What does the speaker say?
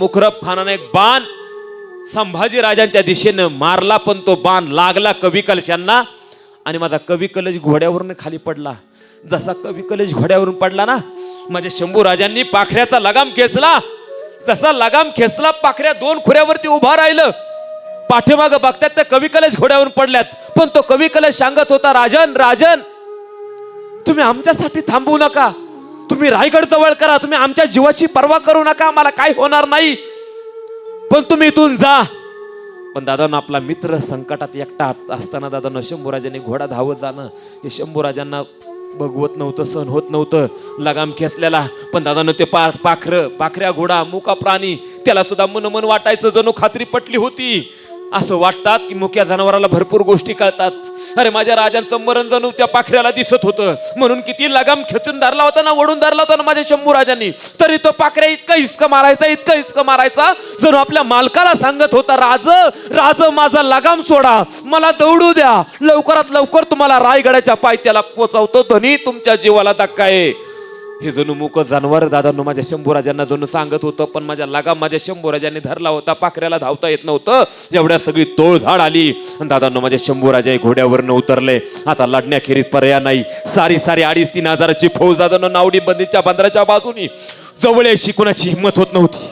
मुकरब खानाने एक बाण संभाजी राजांच्या दिशेनं मारला, पण तो बाण लागला कवी कलशांना आणि माझा कवी कलश घोड्यावरून खाली पडला. जसा कवी कलश घोड्यावरून पडला ना, माझ्या शंभू राजांनी पाखऱ्याचा लगाम खेचला. जसा लगाम खेचला, पाखऱ्या दोन खुऱ्यावरती उभा राहिलं. पाठीमागं बघतात त्या कवी कलश घोड्यावरून पडल्यात, पण तो कवी कलश सांगत होता, राजन राजन तुम्ही आमच्यासाठी थांबू नका, तुम्ही रायगड जवळ करा, तुम्ही आमच्या जीवाची पर्वा करू नका, आम्हाला काय होणार नाही, पण तुम्ही इथून जा. पण दादांना आपला मित्र संकटात एकटा असताना दादांना शंभूराजांनी घोडा धावत जाणं हे शंभूराजांना बघवत नव्हतं, सहन होत नव्हतं लगाम खेचल्याला. पण दादानं ते पाखऱ्या घोडा मुका प्राणी त्याला सुद्धा मन वाटायचं, जणू खात्री पटली होती. असं वाटतात की मुक्या जनावराला भरपूर गोष्टी कळतात. अरे माझ्या राजांचं मरण जणू त्या पाखऱ्याला दिसत होतं, म्हणून किती लगाम खेचून धरला होता ना, ओढून धरला होता ना माझ्या शंभू राजांनी, तरी तो पाखऱ्या इतका हिसका मारायचा जणू आपल्या मालकाला सांगत होता, राज माझा लगाम सोडा, मला दौडू द्या, लवकरात लवकर तुम्हाला रायगडाच्या पायथ्याला पोहोचवतो, धनी तुमच्या जीवाला धक्का आहे. हे जणू मुक जानवर दादांनो माझ्या शंभूराजांना जणू सांगत होतं. पण माझ्या लगाम माझ्या शंभूराजांनी धरला होता, पाखऱ्याला धावता येत नव्हतं. एवढ्या सगळी तोळझाड आली. दादांनो माझ्या शंभूराजा घोड्यावरनं उतरले. आता लढण्याखेरीज पर्याय नाही. सारी 2,500-3,000ची फौज दादांनो नावडी बंदीच्या बंदराच्या बाजूनी जवळ यायची कुणाची हिंमत होत नव्हती.